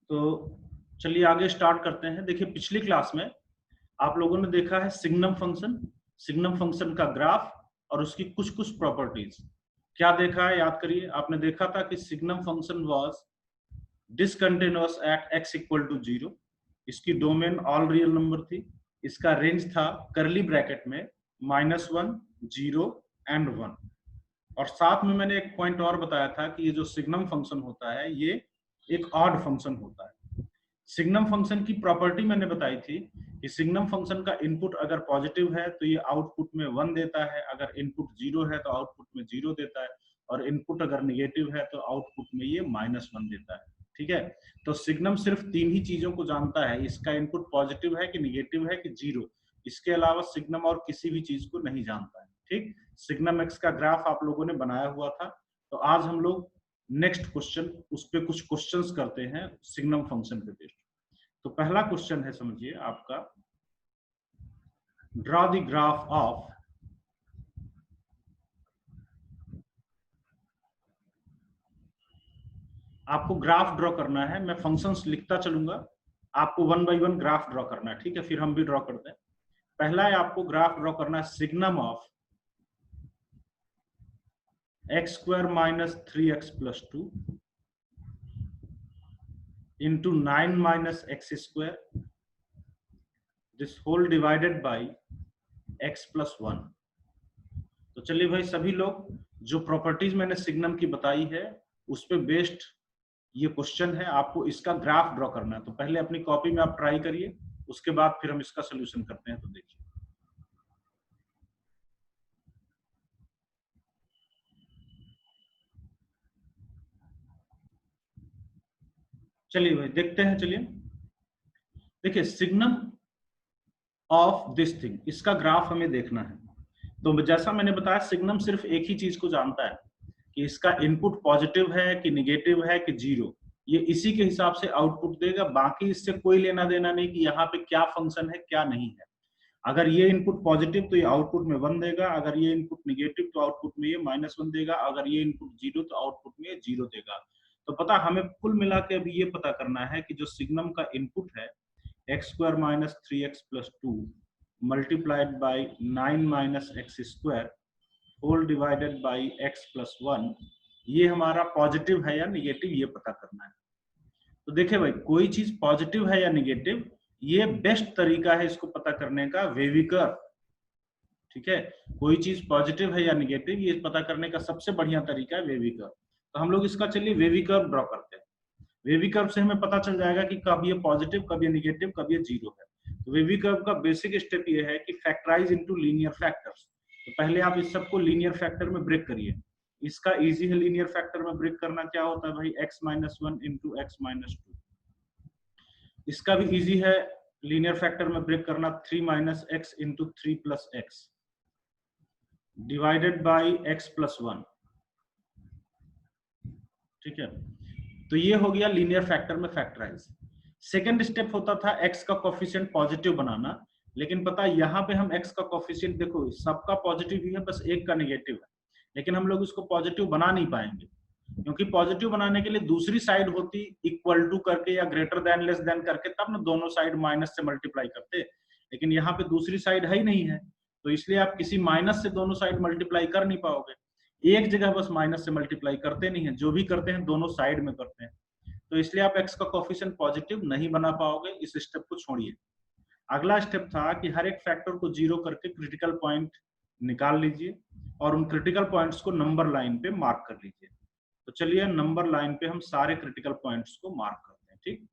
तो चलिए आगे स्टार्ट करते हैं। देखिए पिछली क्लास में आप लोगों ने देखा है सिग्नम फंक्शन का ग्राफ और उसकी कुछ कुछ प्रॉपर्टीज। क्या देखा है याद करिए। आपने देखा था कि signum function was discontinuous at x equal to 0। इसकी डोमेन ऑल रियल नंबर थी। इसका रेंज था करली ब्रैकेट में -1, 0 एंड 1। और साथ में मैंने एक पॉइंट और बताया था कि ये जो सिग्नम फंक्शन होता है ये एक ऑड फंक्शन होता है। सिग्नम फंक्शन की प्रॉपर्टी मैंने बताई थी कि सिग्नम फंक्शन का इनपुट अगर पॉजिटिव है तो ये आउटपुट में 1 देता है, अगर इनपुट 0 है तो आउटपुट में 0 देता है, और इनपुट अगर नेगेटिव है तो आउटपुट में ये -1 देता है। ठीक है, तो सिग्नम सिर्फ तीन ही चीजों को जानता है, इसका इनपुट पॉजिटिव है कि निगेटिव है कि 0। इसके अलावा सिग्नम और किसी भी चीज को नहीं जानता है। ठीक, सिग्नम एक्स का ग्राफ आप लोगों ने बनाया हुआ था। तो आज हम लोग नेक्स्ट क्वेश्चन उस पे कुछ क्वेश्चंस करते हैं सिग्नम फंक्शन पे बेस्ड। तो पहला क्वेश्चन है, समझिए आपका, ड्रॉ द ग्राफ ऑफ आपको ग्राफ ड्रॉ करना है। मैं फंक्शंस लिखता चलूंगा, आपको 1 बाय 1 ग्राफ ड्रॉ करना है। ठीक है, फिर हम भी ड्रॉ करते हैं। पहला है आपको ग्राफ ड्रॉ करना है signum of x² - 3x + 2 into 9 - x², this whole divided by x + 1। तो चलिए भाई, सभी लोग जो प्रॉपर्टीज मैंने सिग्नम की बताई है उस पे बेस्ड ये क्वेश्चन है। आपको इसका ग्राफ ड्रॉ करना है। तो पहले अपनी कॉपी में आप ट्राई करिए, उसके बाद फिर हम इसका सोल्यूशन करते हैं। तो देखिए, चलिए भाई देखते हैं। चलिए देखिए, सिग्नम ऑफ दिस थिंग, इसका ग्राफ हमें देखना है। तो जैसा मैंने बताया, सिग्नम सिर्फ एक ही चीज को जानता है कि इसका इनपुट पॉजिटिव है कि निगेटिव है कि 0। ये इसी के हिसाब से आउटपुट देगा। बाकी इससे कोई लेना देना नहीं कि यहाँ पे क्या फंक्शन है क्या नहीं है। अगर ये इनपुट पॉजिटिव तो ये आउटपुट में 1 देगा, अगर ये इनपुट निगेटिव तो आउटपुट में ये -1 देगा, अगर ये इनपुट 0 तो आउटपुट में ये 0 देगा। तो पता हमें कुल मिला के अभी ये पता करना है कि जो सिग्नम का इनपुट है x² - 3x + 2 multiplied by 9 - x² whole divided by x + 1, ये हमारा पॉजिटिव है या निगेटिव, ये पता करना है। तो देखिए भाई, कोई चीज पॉजिटिव है या निगेटिव, ये बेस्ट तरीका है इसको पता करने का, वेवी कर्व। ठीक है, कोई चीज पॉजिटिव है या निगेटिव, ये पता करने का सबसे बढ़िया तरीका है वेवी कर्व। तो हम लोग इसका चलिए वेवी कर्व ड्रॉ करते हैं। वेवी कर्व से हमें पता चल जाएगा कि कब ये पॉजिटिव, कब ये निगेटिव, कब ये 0 है। तो वेवी कर्व का बेसिक स्टेप ये है कि फैक्टराइज इनटू लीनियर फैक्टर्स। तो पहले आप इस सबको लीनियर फैक्टर में ब्रेक करिए। इसका इजी है लीनियर फैक्टर में ब्रेक करना। क्या होता है भाई, x - 1 × x - 2। इसका भी इजी है लीनियर फैक्टर में ब्रेक करना, 3 - x × 3 + x divided by x + 1। ठीक है, तो ये हो गया लीनियर फैक्टर में फैक्टराइज। सेकेंड स्टेप होता था x का कोफिशिएंट पॉजिटिव बनाना। लेकिन पता है यहाँ पे हम x का कोफिशिएंट, देखो सबका पॉजिटिव ही है, बस एक का निगेटिव है। लेकिन हम लोग इसको पॉजिटिव बना नहीं पाएंगे, क्योंकि पॉजिटिव बनाने के लिए दूसरी साइड होती इक्वल टू करके या ग्रेटर देन लेस देन करके, तब ना दोनों साइड माइनस से मल्टीप्लाई करते। लेकिन यहाँ पे दूसरी साइड है ही नहीं है, तो इसलिए आप किसी माइनस से दोनों साइड मल्टीप्लाई कर नहीं पाओगे। एक जगह बस माइनस से मल्टीप्लाई करते नहीं है, जो भी करते हैं दोनों साइड में करते हैं। तो इसलिए आप x का कोफिशिएंट पॉजिटिव नहीं बना पाओगे। इस स्टेप को छोड़िए। अगला स्टेप था कि हर एक फैक्टर को 0 करके क्रिटिकल पॉइंट निकाल लीजिए और उन क्रिटिकल पॉइंट्स को नंबर लाइन पे मार्क कर लीजिए। तो चलिए नंबर लाइन पे हम सारे क्रिटिकल पॉइंट्स को मार्क करते हैं। ठीक,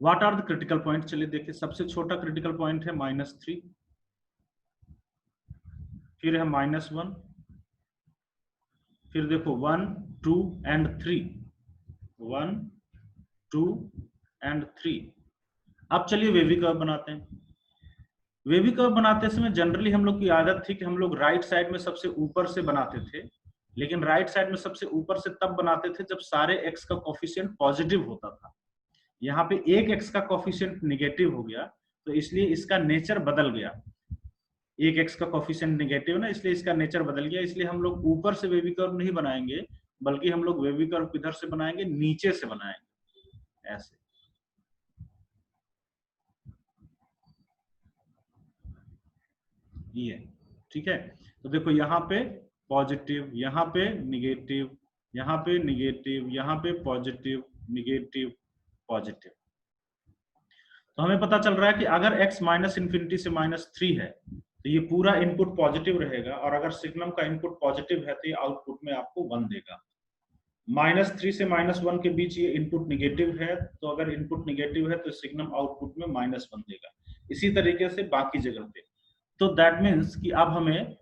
what are the critical point? चलिए देखिए, सबसे छोटा क्रिटिकल पॉइंट है -3, फिर है -1, फिर देखो 1, 2 एंड 3, 1, 2 एंड 3। अब चलिए वेवी कर्व बनाते हैं। वेवी कर्व बनाते समय जनरली हम लोग की आदत थी कि हम लोग राइट साइड में सबसे ऊपर से बनाते थे। लेकिन राइट साइड में सबसे ऊपर से तब बनाते थे जब सारे x का कोफिशिएंट पॉजिटिव होता था। यहाँ पे एक x का कोफिशिएंट निगेटिव हो गया, तो इसलिए इसका नेचर बदल गया। एक x का कोफिशिएंट निगेटिव ना, इसलिए इसका नेचर बदल गया। इसलिए हम लोग ऊपर से वेवी कर्व नहीं बनाएंगे, बल्कि हम लोग वेवी कर्व किधर से बनाएंगे, नीचे से बनाएंगे। ऐसे। ये ठीक है, तो देखो यहाँ पे पॉजिटिव, यहाँ पे निगेटिव, यहाँ पे निगेटिव, यहाँ पे पॉजिटिव, निगेटिव, पॉजिटिव। तो हमें पता चल रहा है कि अगर x माइनस इन्फिनिटी से -3 है तो ये पूरा इनपुट पॉजिटिव रहेगा, और अगर सिग्नम का इनपुट पॉजिटिव है तो ये आउटपुट में आपको 1 देगा। -3 से -1 के बीच ये इनपुट निगेटिव है, तो अगर इनपुट निगेटिव है तो सिग्नम आउटपुट में -1 देगा। इसी तरीके से बाकी जगह पे। तो दैट मीन्स कि अब हमें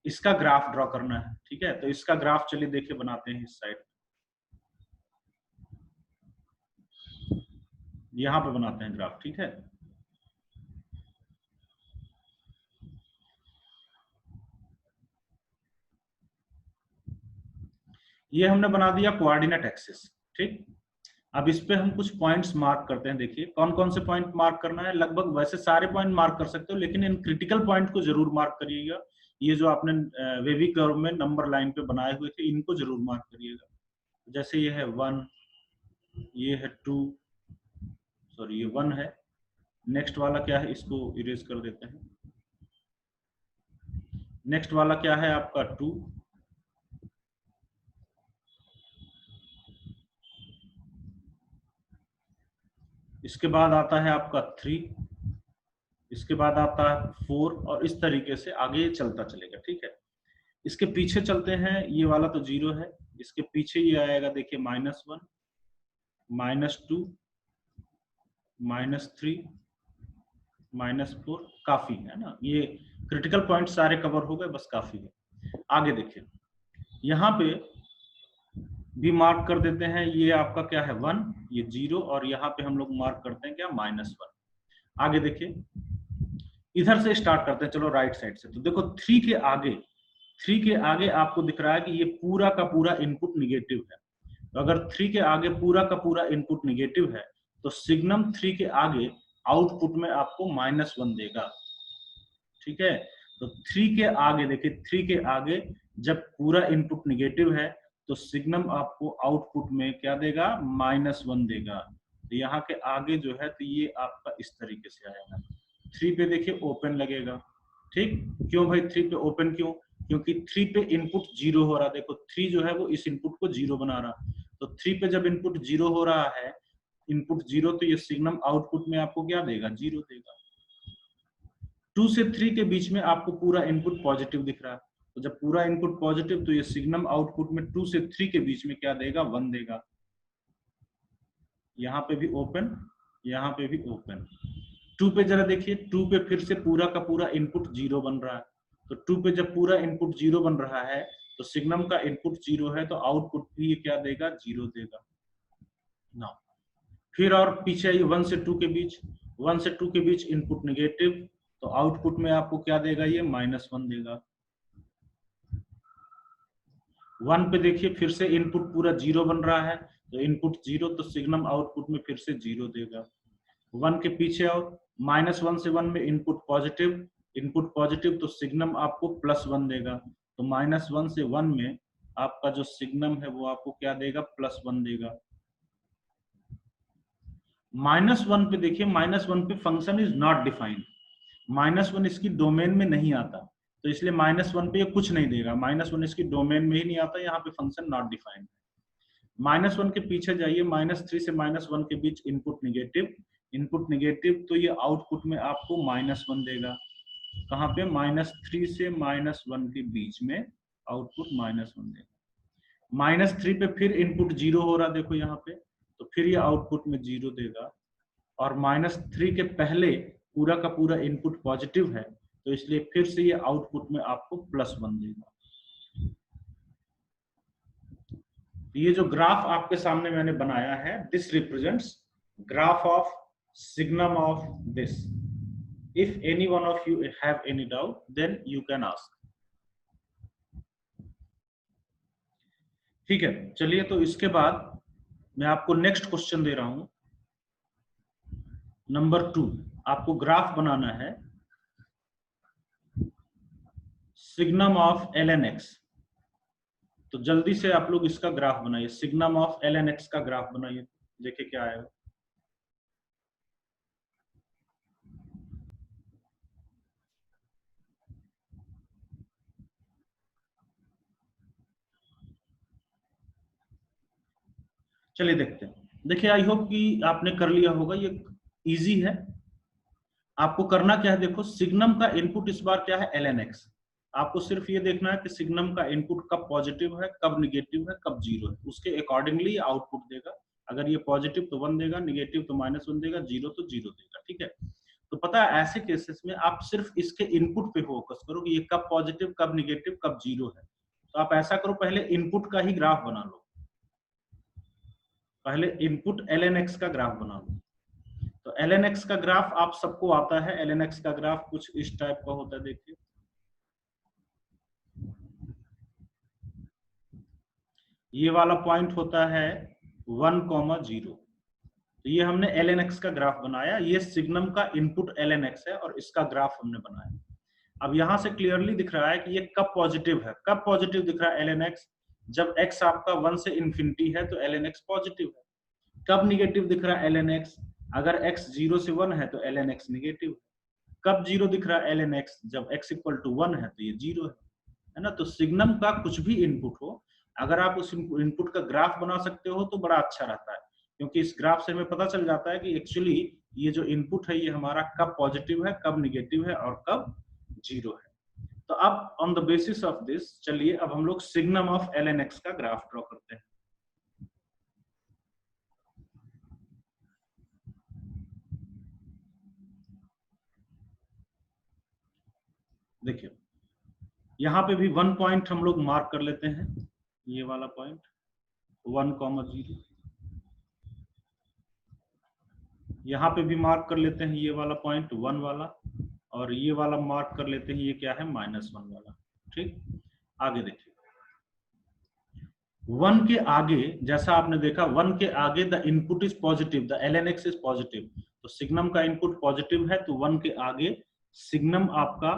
इसका ग्राफ ड्रॉ करना है। ठीक है, तो इसका ग्राफ चलिए देखिए बनाते हैं इस साइड, यहां पे बनाते हैं ग्राफ। ठीक है, ये हमने बना दिया कोऑर्डिनेट एक्सिस। ठीक, अब इस पे हम कुछ पॉइंट्स मार्क करते हैं। देखिए कौन कौन से पॉइंट मार्क करना है, लगभग वैसे सारे पॉइंट मार्क कर सकते हो, लेकिन इन क्रिटिकल पॉइंट को जरूर मार्क करिएगा। ये जो आपने वेवी कर्व में नंबर लाइन पे बनाए हुए थे, इनको जरूर मार्क करिएगा। जैसे ये है 1, ये है 2, सॉरी ये 1 है। नेक्स्ट वाला क्या है, इसको इरेज कर देते हैं। नेक्स्ट वाला क्या है आपका 2, इसके बाद आता है आपका 3, इसके बाद आता है 4, और इस तरीके से आगे चलता चलेगा। ठीक है, इसके पीछे चलते हैं, ये वाला तो 0 है, इसके पीछे ये आएगा देखिए -1, -2, -3, -4। काफी है ना, ये क्रिटिकल पॉइंट सारे कवर हो गए, बस काफी है। आगे देखिए यहाँ पे भी मार्क कर देते हैं, ये आपका क्या है 1, ये 0, और यहाँ पे हम लोग मार्क करते हैं क्या -1। आगे देखिए, इधर से स्टार्ट करते हैं, चलो राइट साइड से। तो देखो 3 के आगे आपको दिख रहा है कि ये पूरा का पूरा इनपुट निगेटिव है। तो अगर 3 के आगे पूरा का पूरा इनपुट निगेटिव है तो सिग्नम 3 के आगे आउटपुट में आपको -1 देगा। ठीक है, तो 3 के आगे देखिए, 3 के आगे जब पूरा इनपुट निगेटिव है तो सिग्नम आपको आउटपुट में क्या देगा, -1 देगा। तो यहाँ के आगे जो है तो ये आपका इस तरीके से आएगा। 3 पे देखिए ओपन लगेगा। ठीक, क्यों भाई 3 पे ओपन क्यों, क्योंकि 3 पे इनपुट 0 हो रहा। देखो 3 जो है वो इस इनपुट को 0 बना रहा, तो 3 पे जब इनपुट 0 हो रहा है, इनपुट 0, तो ये सिग्नम आउटपुट में आपको क्या देगा, 0 देगा। 2 से 3 के बीच में आपको पूरा इनपुट पॉजिटिव दिख रहा है, तो जब पूरा इनपुट पॉजिटिव तो ये सिग्नम आउटपुट में 2 से 3 के बीच में क्या देगा, 1 देगा। यहाँ पे भी ओपन, यहाँ पे भी ओपन। 2 पे जरा देखिए, 2 पे फिर से पूरा का पूरा इनपुट 0 बन रहा है, तो 2 पे जब पूरा इनपुट 0 बन रहा है तो सिग्नम का इनपुट 0 है, तो आउटपुट भी क्या देगा, 0 देगा ना। फिर और पीछे आइए 1 से 2 के बीच, 1 से 2 के बीच इनपुट नेगेटिव, तो आउटपुट में आपको क्या देगा, ये -1 देगा। 1 पे देखिए फिर से इनपुट पूरा 0 बन रहा है, तो इनपुट 0, तो सिग्नम आउटपुट में फिर से 0 देगा। 1 के पीछे और -1 से 1 में इनपुट पॉजिटिव, तो सिग्नम आपको +1 देगा। तो -1 से 1 में आपका जो सिग्नम है वो आपको क्या देगा, +1 देगा। -1 पे देखिए, -1 पे फंक्शन इज नॉट डिफाइंड, -1 इसकी डोमेन में नहीं आता, तो इसलिए -1 पे ये कुछ नहीं देगा। -1 इसकी डोमेन में ही नहीं आता, यहाँ पे फंक्शन नॉट डिफाइंड। -1 के पीछे जाइए, -3 से -1 के बीच इनपुट निगेटिव, तो ये आउटपुट में आपको -1 देगा। कहाँ पे, -3 से -1 के बीच में आउटपुट -1 देगा। -3 पे फिर इनपुट 0 हो रहा, देखो यहाँ पे, तो फिर ये आउटपुट में 0 देगा। और -3 के पहले पूरा का पूरा इनपुट पॉजिटिव है, तो इसलिए फिर से ये आउटपुट में आपको +1 देगा। ये जो ग्राफ आपके सामने मैंने बनाया है, this represents graph of signum of this. If any one of you have any doubt then you can ask. ठीक है, चलिए, तो इसके बाद मैं आपको नेक्स्ट क्वेश्चन दे रहा हूं, नंबर 2। आपको ग्राफ बनाना है सिग्नम ऑफ ln(x). तो जल्दी से आप लोग इसका ग्राफ बनाइए, सिग्नम ऑफ ln(x) का ग्राफ बनाइए। देखिए क्या आएगा। चलिए देखते हैं। देखिए आई होप कि आपने कर लिया होगा, ये इजी है। आपको करना क्या है, देखो सिग्नम का इनपुट इस बार क्या है, lnx। आपको सिर्फ ये देखना है कि सिग्नम का इनपुट कब पॉजिटिव है, कब निगेटिव है, कब जीरो है, उसके अकॉर्डिंगली आउटपुट देगा। अगर ये पॉजिटिव तो 1 देगा, निगेटिव तो -1 देगा, जीरो तो जीरो देगा। ठीक है, तो पता है ऐसे केसेस में आप सिर्फ इसके इनपुट पे फोकस करो कि ये कब पॉजिटिव, कब निगेटिव, कब जीरो है। तो आप ऐसा करो, पहले इनपुट का ही ग्राफ बना लो। पहले इनपुट lnx का ग्राफ बना लो। तो lnx का ग्राफ आप सबको आता है। lnx का ग्राफ कुछ इस टाइप का होता है, देखिए ये वाला पॉइंट होता है 1,0। तो ये हमने lnx का ग्राफ बनाया, ये सिग्नम का इनपुट lnx है और इसका ग्राफ हमने बनाया। अब यहां से क्लियरली दिख रहा है कि ये कब पॉजिटिव है। कब पॉजिटिव दिख रहा है lnx, जब x आपका 1 से इंफिनिटी है तो lnx पॉजिटिव है। कब निगेटिव दिख रहा है lnx, अगर x 0 से 1 है तो lnx निगेटिव है। कब जीरो दिख रहा है lnx, जब x इक्वल टू 1 है तो ये जीरो है ना। तो सिग्नम का कुछ भी इनपुट हो, अगर आप उस इनपुट का ग्राफ बना सकते हो तो बड़ा अच्छा रहता है, क्योंकि इस ग्राफ से हमें पता चल जाता है कि एक्चुअली ये जो इनपुट है ये हमारा कब पॉजिटिव है, कब निगेटिव है और कब जीरो है। तो अब on the basis of this चलिए अब हम लोग सिग्नम ऑफ lnx का ग्राफ ड्रॉ करते हैं। देखिए यहाँ पे भी 1 पॉइंट हम लोग मार्क कर लेते हैं, ये वाला पॉइंट 1,0। यहाँ पे भी मार्क कर लेते हैं ये वाला पॉइंट 1 वाला, और ये वाला मार्क कर लेते हैं, ये क्या है -1 वाला। ठीक, आगे देखिए 1 के आगे, जैसा आपने देखा 1 के आगे the input is positive, the lnx is positive. तो सिग्नम का इनपुट पॉजिटिव है तो 1 के आगे सिग्नम आपका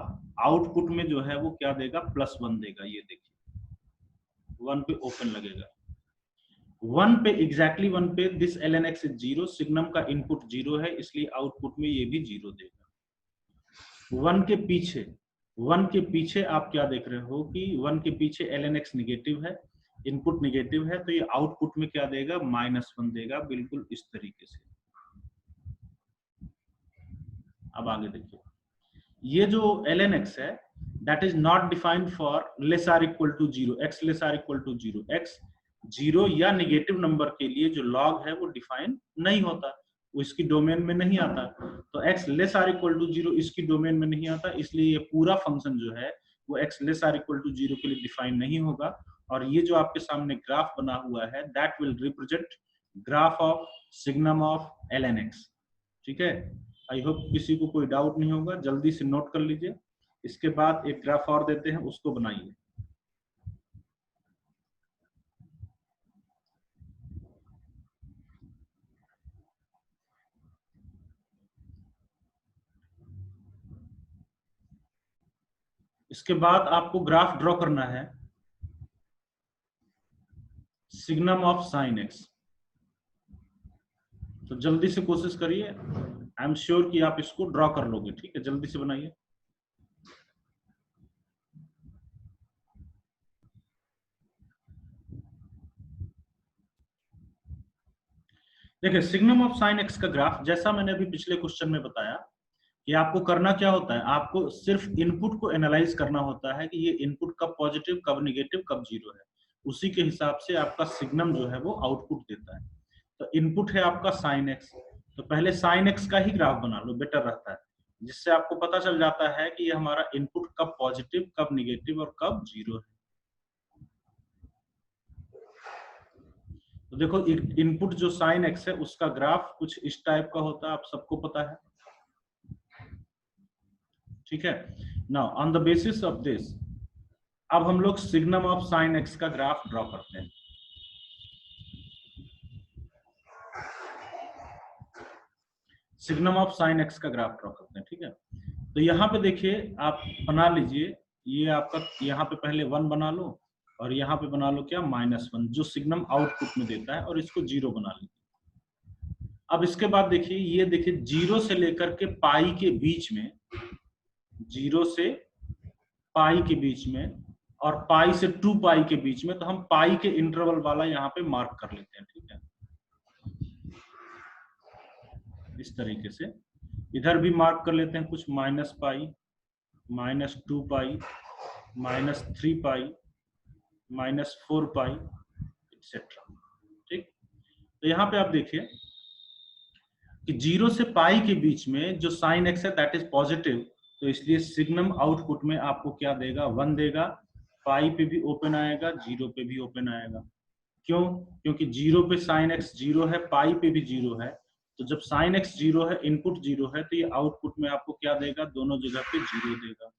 आउटपुट में जो है वो क्या देगा, +1 देगा। ये देखिए 1 पे ओपन लगेगा, 1 पे एग्जैक्टली 1 पे दिस lnx इज 0, सिग्नम का इनपुट 0 है इसलिए आउटपुट में ये भी 0 देगा। 1 के पीछे, 1 के पीछे आप क्या देख रहे हो कि 1 के पीछे lnx निगेटिव है, इनपुट निगेटिव है, तो ये आउटपुट में क्या देगा, -1 देगा, बिल्कुल इस तरीके से। अब आगे देखिए, ये जो lnx है that is not defined for less or equal to 0, x less or equal to 0, x 0 या नेगेटिव नंबर के लिए जो log है वो डिफाइन नहीं होता, वो इसकी डोमेन में नहीं आता। तो x less or equal to 0 इसकी डोमेन में नहीं आता, इसलिए ये पूरा फंक्शन जो है वो x less or equal to 0 के लिए डिफाइन नहीं होगा। और ये जो आपके सामने ग्राफ बना हुआ है that will represent graph of signum of lnx। ठीक है, आई होप किसी को कोई डाउट नहीं होगा, जल्दी से नोट कर लीजिए। इसके बाद एक ग्राफ और देते हैं, उसको बनाइए। इसके बाद आपको ग्राफ ड्रॉ करना है सिग्नम ऑफ साइन एक्स। तो जल्दी से कोशिश करिए, आई एम श्योर कि आप इसको ड्रॉ कर लोगे। ठीक है, जल्दी से बनाइए। देखिए सिग्नम ऑफ साइन एक्स का ग्राफ, जैसा मैंने अभी पिछले क्वेश्चन में बताया कि आपको करना क्या होता है, आपको सिर्फ इनपुट को एनालाइज करना होता है कि ये इनपुट कब पॉजिटिव, कब निगेटिव, कब जीरो है। उसी के हिसाब से आपका सिग्नम जो है वो आउटपुट देता है। तो इनपुट है आपका साइन एक्स, तो पहले साइन एक्स का ही ग्राफ बना लो, बेटर रहता है, जिससे आपको पता चल जाता है कि ये हमारा इनपुट कब पॉजिटिव, कब निगेटिव और कब जीरो है। तो देखो इनपुट जो साइन एक्स है उसका ग्राफ कुछ इस टाइप का होता है, आप सबको पता है। ठीक है, now on the basis of this अब हम लोग सिग्नम ऑफ साइन एक्स का ग्राफ ड्रॉ करते हैं। सिग्नम ऑफ साइन एक्स का ग्राफ ड्रॉ करते हैं। ठीक है, तो यहाँ पे देखिए आप बना लीजिए, ये आपका यहाँ पे पहले 1 बना लो और यहाँ पे बना लो क्या, -1, जो सिग्नम आउटपुट में देता है, और इसको 0 बना लीजिए। अब इसके बाद देखिए, ये देखिए 0 से लेकर के पाई के बीच में, 0 से पाई के बीच में और पाई से 2 पाई के बीच में, तो हम पाई के इंटरवल वाला यहाँ पे मार्क कर लेते हैं, ठीक है। इस तरीके से इधर भी मार्क कर लेते हैं कुछ, माइनस पाई, माइनस 2 पाई, माइनस 3 पाई, माइनस 4 पाई, एक्सेट्रा, ठीक। तो यहाँ पे आप देखिए कि 0 से पाई के बीच में जो साइन एक्स है दैट इज पॉजिटिव, तो इसलिए सिग्नम आउटपुट में आपको क्या देगा, 1 देगा। पाई पे भी ओपन आएगा, 0 पे भी ओपन आएगा। क्यों? क्योंकि 0 पे साइन एक्स 0 है, पाई पे भी 0 है, तो जब साइन एक्स 0 है, इनपुट 0 है, तो ये आउटपुट में आपको क्या देगा, दोनों जगह पे 0 देगा।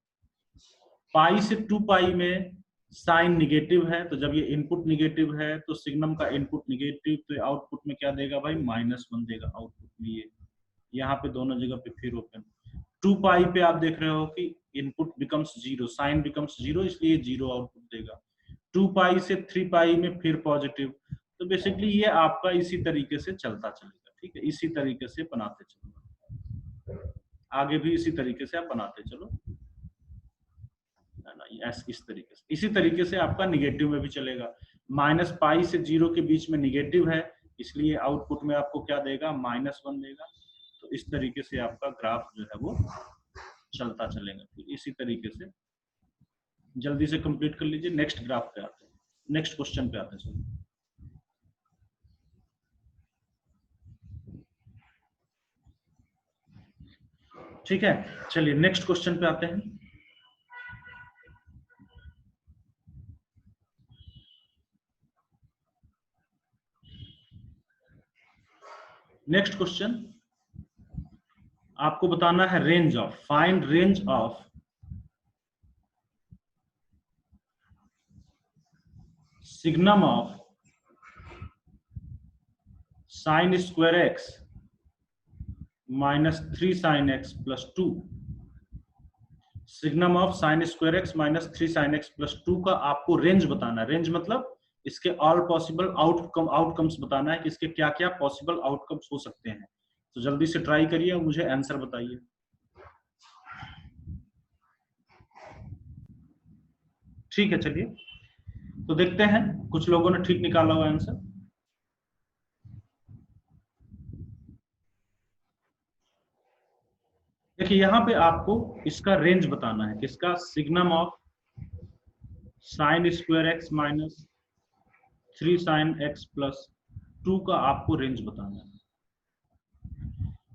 पाई से 2 पाई में साइन निगेटिव है, तो जब ये इनपुट निगेटिव है तो सिग्नम का इनपुट निगेटिव, तो आउटपुट में क्या देगा भाई, -1 देगा आउटपुट में। ये यहाँ पे दोनों जगह पे फिर ओपन। 2 पाई पे आप देख रहे हो कि इनपुट बिकम्स 0, साइन बिकम्स 0, इसलिए 0 आउटपुट देगा। 2 पाई से 3 पाई में फिर पॉजिटिव। तो बेसिकली ये आपका इसी तरीके से चलता चलेगा, ठीक है। इसी तरीके से बनाते चलो, आगे भी इसी तरीके से आप बनाते चलो, इस तरीके से। इसी तरीके से आपका निगेटिव में भी चलेगा। माइनस पाई से 0 के बीच में निगेटिव है, इसलिए आउटपुट में आपको क्या देगा, -1 देगा। तो इस तरीके से आपका ग्राफ जो है वो चलता चलेगा। फिर इसी तरीके से जल्दी से कंप्लीट कर लीजिए। नेक्स्ट ग्राफ पे आते हैं, नेक्स्ट क्वेश्चन पे आते हैं। ठीक है, चलिए नेक्स्ट क्वेश्चन पे आते हैं। नेक्स्ट क्वेश्चन आपको बताना है range of, find range of signum of sine square x -3 sine x plus 2। Signum of sine square x -3 sine x plus 2 का आपको रेंज बताना है। रेंज मतलब इसके ऑल पॉसिबल आउटकम्स बताना है कि इसके क्या क्या पॉसिबल आउटकम्स हो सकते हैं। तो जल्दी से ट्राई करिए और मुझे आंसर बताइए। ठीक है, चलिए तो देखते हैं, कुछ लोगों ने ठीक निकाला हुआ आंसर। देखिए यहाँ पे आपको इसका रेंज बताना है, किसका, signum of sine square x -3 sine x plus 2 का आपको रेंज बताना है।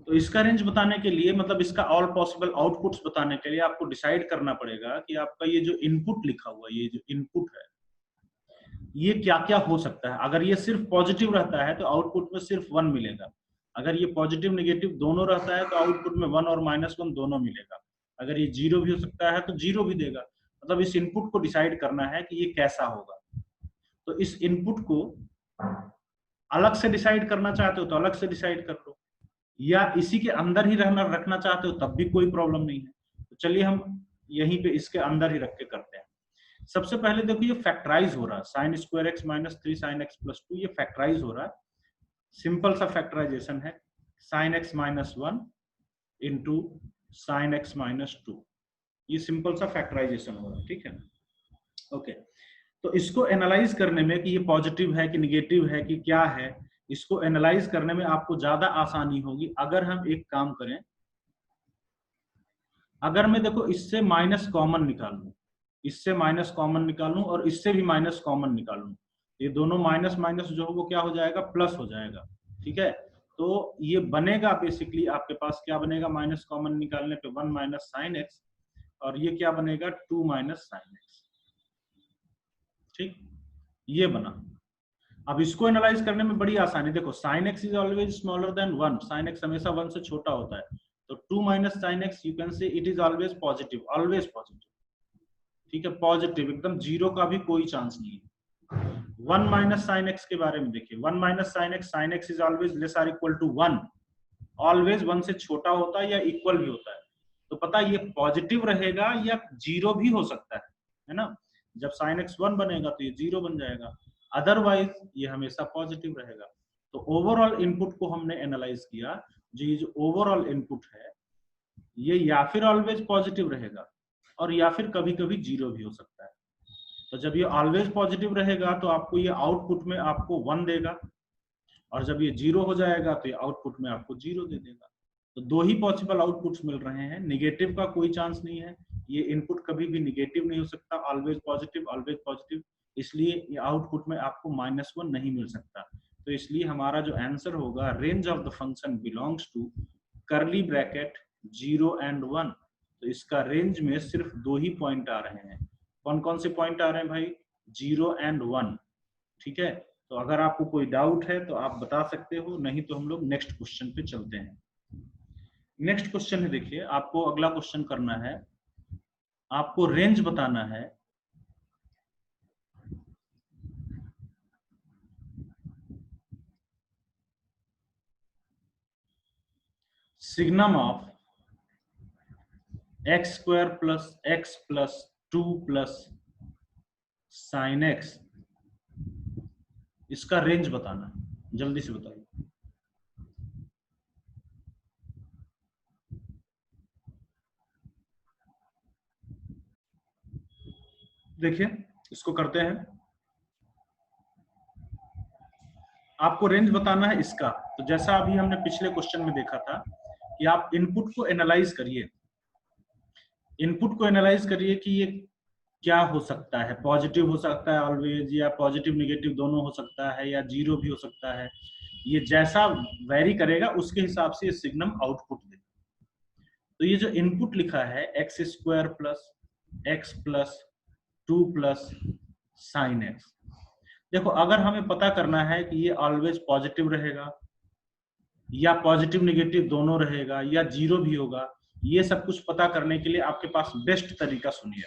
तो इसका रेंज बताने के लिए, मतलब इसका ऑल पॉसिबल आउटपुट्स बताने के लिए आपको डिसाइड करना पड़ेगा कि आपका ये जो इनपुट लिखा हुआ है, ये जो इनपुट है, ये क्या क्या हो सकता है। अगर ये सिर्फ पॉजिटिव रहता है तो आउटपुट में सिर्फ 1 मिलेगा। अगर ये पॉजिटिव नेगेटिव दोनों रहता है तो आउटपुट में 1 और -1 दोनों मिलेगा। अगर ये 0 भी हो सकता है तो 0 भी देगा। मतलब इस इनपुट को डिसाइड करना है कि ये कैसा होगा। तो इस इनपुट को अलग से डिसाइड करना चाहते हो तो अलग से डिसाइड कर लो, या इसी के अंदर ही रखना चाहते हो तब भी कोई प्रॉब्लम नहीं है। तो चलिए हम यहीं पे इसके अंदर ही रख के करते हैं। सबसे पहले देखो ये फैक्टराइज हो रहा है, sine square x -3 sine x plus 2, ये फैक्टराइज हो रहा है। सिंपल सा फैक्टराइजेशन है, sine x -1 into sine x -2, ये सिंपल सा फैक्टराइजेशन हो रहा है, ठीक है। ओके, तो इसको एनालाइज करने में कि ये पॉजिटिव है कि निगेटिव है कि क्या है, इसको एनालाइज करने में आपको ज्यादा आसानी होगी अगर हम एक काम करें। अगर मैं देखो इससे माइनस कॉमन निकाल लूं, इससे माइनस कॉमन निकालूं और इससे भी माइनस कॉमन निकालूं, ये दोनों माइनस माइनस जो है वो क्या हो जाएगा, प्लस हो जाएगा, ठीक है। तो ये बनेगा बेसिकली आपके पास क्या बनेगा, माइनस कॉमन निकालने पे 1 माइनस साइन एक्स, और ये क्या बनेगा 2 माइनस साइन एक्स, ठीक, ये बना। अब इसको एनालाइज करने में बड़ी आसानी, देखो sign x is always smaller than 1, sine x हमेशा 1 से छोटा होता है, तो 2 minus sine x you can say it is always positive, always positive, ठीक है, पॉजिटिव एकदम, 0 का भी कोई चांस नहीं है। 1 माइनस साइन एक्स के बारे में देखिए, 1 minus sine x is always less or equal to 1, always 1 से छोटा होता है या इक्वल भी होता है। तो पता है ये पॉजिटिव रहेगा या 0 भी हो सकता है ना। जब साइन एक्स 1 बनेगा तो ये 0 बन जाएगा, अदरवाइज ये हमेशा पॉजिटिव रहेगा। तो ओवरऑल इनपुट को हमने एनालाइज किया, ये जो ओवरऑल इनपुट है ये या फिर ऑलवेज पॉजिटिव रहेगा और या फिर कभी कभी जीरो भी हो सकता है। तो जब ये ऑलवेज पॉजिटिव रहेगा तो आपको ये आउटपुट में आपको 1 देगा, और जब ये 0 हो जाएगा तो ये आउटपुट में आपको 0 दे देगा। तो दो ही पॉसिबल आउटपुट्स मिल रहे हैं, निगेटिव का कोई चांस नहीं है, ये इनपुट कभी भी निगेटिव नहीं हो सकता, ऑलवेज पॉजिटिव, इसलिए ये आउटपुट में आपको -1 नहीं मिल सकता। तो इसलिए हमारा जो आंसर होगा, range of the function belongs to curly bracket 0 and 1। तो इसका रेंज में सिर्फ दो ही पॉइंट आ रहे हैं। कौन कौन से पॉइंट आ रहे हैं भाई? 0 and 1। ठीक है, तो अगर आपको कोई डाउट है तो आप बता सकते हो, नहीं तो हम लोग नेक्स्ट क्वेश्चन पे चलते हैं। नेक्स्ट क्वेश्चन है, देखिए आपको अगला क्वेश्चन करना है, आपको रेंज बताना है signum of x² + x + 2 + sin x, इसका रेंज बताना है, जल्दी से बताइए। देखिए इसको करते हैं, आपको रेंज बताना है इसका। तो जैसा अभी हमने पिछले क्वेश्चन में देखा था कि आप इनपुट को एनालाइज करिए, इनपुट को एनालाइज करिए कि ये क्या हो सकता है, पॉजिटिव हो सकता है ऑलवेज, या पॉजिटिव निगेटिव दोनों हो सकता है, या जीरो भी हो सकता है। ये जैसा वेरी करेगा उसके हिसाब से ये सिग्नम आउटपुट देगा। तो ये जो इनपुट लिखा है x² + x + 2 + sin x, देखो अगर हमें पता करना है कि ये ऑलवेज पॉजिटिव रहेगा या पॉजिटिव निगेटिव दोनों रहेगा या जीरो भी होगा, ये सब कुछ पता करने के लिए आपके पास बेस्ट तरीका सुनिए।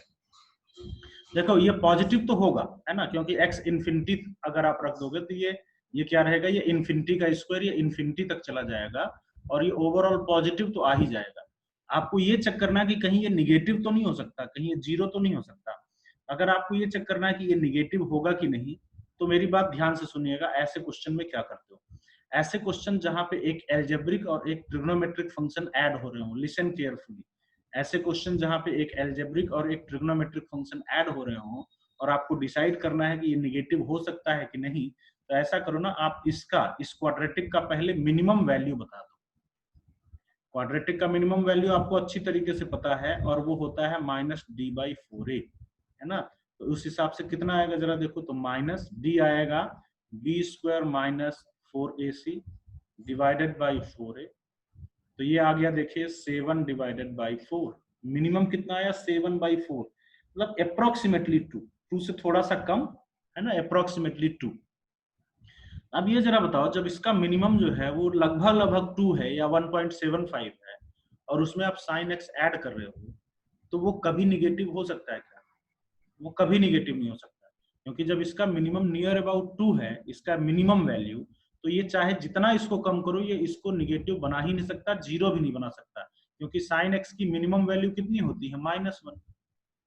देखो ये पॉजिटिव तो होगा, है ना, क्योंकि x इन्फिनिटी अगर आप रख दोगे तो ये क्या रहेगा, ये इन्फिनिटी का स्क्वायर, ये इन्फिनिटी तक चला जाएगा और ये ओवरऑल पॉजिटिव तो आ ही जाएगा। आपको ये चेक करना है कि कहीं ये निगेटिव तो नहीं हो सकता, कहीं ये जीरो तो नहीं हो सकता। अगर आपको ये चेक करना है कि ये निगेटिव होगा कि नहीं, तो मेरी बात ध्यान से सुनिएगा। ऐसे क्वेश्चन में क्या करते हो, ऐसे क्वेश्चन जहां पे एक एल्जेब्रिक और एक ट्रिग्नोमेट्रिक फंक्शन ऐड हो रहे हो, लिसन केयरफुली, ऐसे क्वेश्चन जहां पे एक एल्जेब्रिक और एक ट्रिग्नोमेट्रिक फंक्शन ऐड हो रहे हो और आपको डिसाइड करना है कि ये निगेटिव हो सकता है कि नहीं, तो ऐसा करो ना, आप इस क्वाड्रेटिक का पहले मिनिमम वैल्यू बता दो। क्वाड्रेटिक का मिनिमम वैल्यू आपको अच्छी तरीके से पता है और वो होता है -d/4a, है ना। तो उस हिसाब से कितना आएगा जरा देखो, तो -d आएगा, b² - 4ac divided by 4a। तो ये आ गया देखिए 7 डिवाइडेड बाई 4। मिनिमम कितना आया? 7/4, मतलब अप्रोक्सीमेटली 2 से थोड़ा सा कम, है ना, अप्रोक्सीमेटली 2। अब ये जरा बताओ, जब इसका मिनिमम जो है वो लगभग 2 है या 1.75 है और उसमें आप sin x ऐड कर रहे हो, तो वो कभी निगेटिव हो सकता है क्या? वो कभी निगेटिव नहीं हो सकता, क्योंकि जब इसका मिनिमम नियर अबाउट 2 है, इसका मिनिमम वैल्यू, तो ये चाहे जितना इसको कम करो, ये इसको निगेटिव बना ही नहीं सकता, जीरो भी नहीं बना सकता, क्योंकि sin x की मिनिमम वैल्यू कितनी होती है? -1।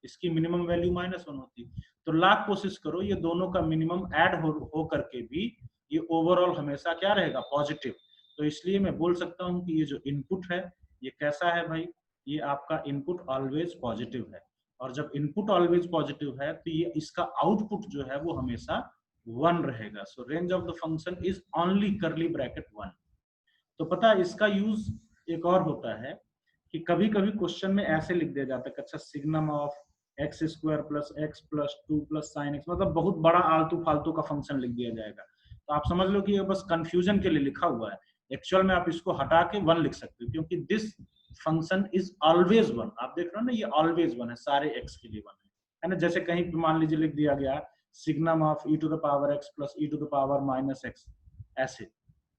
इसकी मिनिमम वैल्यू -1 होती है। तो लाख कोशिश करो, ये दोनों का मिनिमम ऐड हो करके भी ये ओवरऑल हमेशा क्या रहेगा? पॉजिटिव। तो इसलिए मैं बोल सकता हूँ कि ये जो इनपुट है ये कैसा है भाई? ये आपका इनपुट ऑलवेज पॉजिटिव है, और जब इनपुट ऑलवेज पॉजिटिव है तो ये इसका आउटपुट जो है वो हमेशा 1 रहेगा। सो range of the function is only curly bracket 1। तो पता है इसका यूज एक और होता है कि कभी कभी क्वेश्चन में ऐसे लिख दिया जाता है, अच्छा signum of x² + x + 2 + sin x, मतलब बहुत बड़ा आलतू फालतू का फंक्शन लिख दिया जाएगा। तो आप समझ लो कि ये बस कंफ्यूजन के लिए लिखा हुआ है, एक्चुअल में आप इसको हटा के 1 लिख सकते हो, क्योंकि दिस फंक्शन इज ऑलवेज 1। आप देख रहे हो ना, ये ऑलवेज 1 है, सारे x के लिए 1 है ना। जैसे कहीं पे मान लीजिए लिख दिया गया सिग्नम ऑफ e⁻x + e⁻−x, ऐसे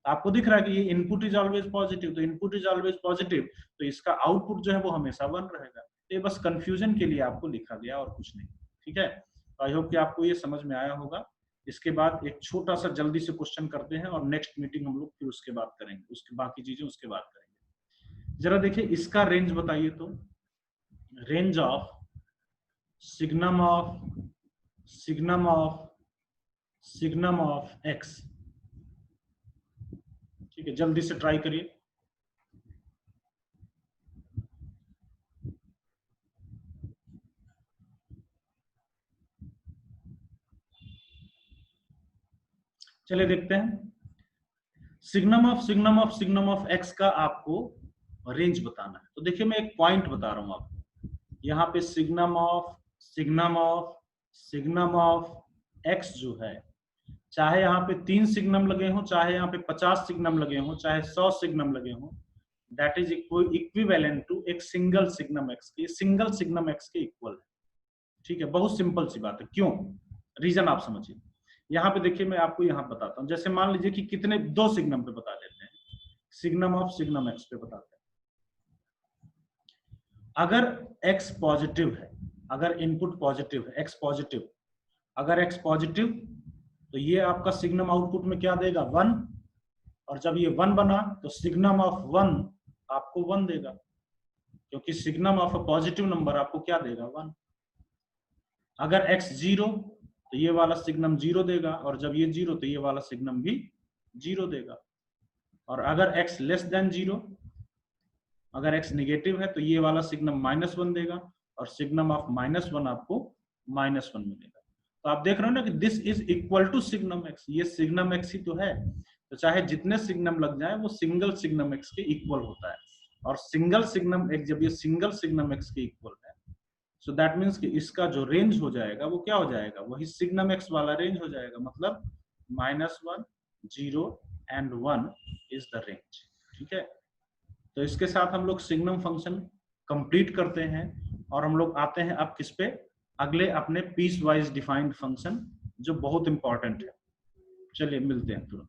आपको दिख रहा है कि ये इनपुट इज ऑलवेज पॉजिटिव, तो इनपुट इज ऑलवेज पॉजिटिव, तो इसका आउटपुट जो है वो हमेशा 1 रहेगा। तो ये बस कंफ्यूजन के लिए आपको लिखा गया और कुछ नहीं, ठीक है। तो आई होप कि आपको ये समझ में आया होगा। इसके बाद एक छोटा सा जल्दी से क्वेश्चन करते हैं और नेक्स्ट मीटिंग हम लोग फिर उसके बाद करेंगे, उसके बाकी चीजें उसके बाद करेंगे। जरा देखिए इसका रेंज बताइए, तो range of signum of x ठीक है, जल्दी से ट्राई करिए। चलिए देखते हैं, सिग्नम ऑफ एक्स का आपको रेंज बताना है। तो देखिए मैं एक पॉइंट बता रहा हूं आपको, यहाँ पे सिग्नम ऑफ एक्स जो है, चाहे यहाँ पे 3 सिग्नम लगे हों, चाहे यहाँ पे 50 सिग्नम लगे हों, चाहे 100 सिग्नम लगे हों, दैट इज इक्विवेलेंट टू एक सिंगल सिग्नम एक्स के, सिंगल सिग्नम एक्स के इक्वल है। ठीक है, बहुत सिंपल सी बात है। क्यों, रीजन आप समझिए। यहाँ पे देखिए मैं आपको यहाँ बताता हूँ, जैसे मान लीजिए कि कितने 2 सिग्नम पे बता देते हैं, सिग्नम ऑफ सिग्नम एक्स पे बताते हैं। अगर x पॉजिटिव है, अगर इनपुट पॉजिटिव है, x पॉजिटिव, अगर x पॉजिटिव तो ये आपका सिग्नम आउटपुट में क्या देगा, 1, और जब ये 1 बना तो सिग्नम ऑफ 1 आपको 1 देगा, क्योंकि signum of a positive number आपको क्या देगा, 1। अगर x 0 तो ये वाला सिग्नम 0 देगा, और जब ये 0 तो ये वाला सिग्नम भी 0 देगा। और अगर x लेस देन 0, अगर x नेगेटिव है तो ये वाला सिग्नम -1 देगा, और सिग्नम ऑफ -1 आपको -1 मिलेगा। तो आप देख रहे हो ना कि this is equal to signum x, ये सिग्नम एक्स ही तो है। तो चाहे जितने सिग्नम लग जाए वो सिंगल सिग्नम एक्स के इक्वल होता है, और सिंगल सिग्नम एक्स, जब ये सिंगल सिग्नम एक्स के इक्वल है, सो दैट मीन्स कि इसका जो रेंज हो जाएगा वो क्या हो जाएगा, वही सिग्नम एक्स वाला रेंज हो जाएगा, मतलब -1, 0 एंड 1 इज द रेंज। ठीक है, तो इसके साथ हम लोग सिग्नम फंक्शन कंप्लीट करते हैं, और हम लोग आते हैं अब किस पे, अगले अपने पीस वाइज डिफाइंड फंक्शन, जो बहुत इंपॉर्टेंट है। चलिए मिलते हैं तुरंत।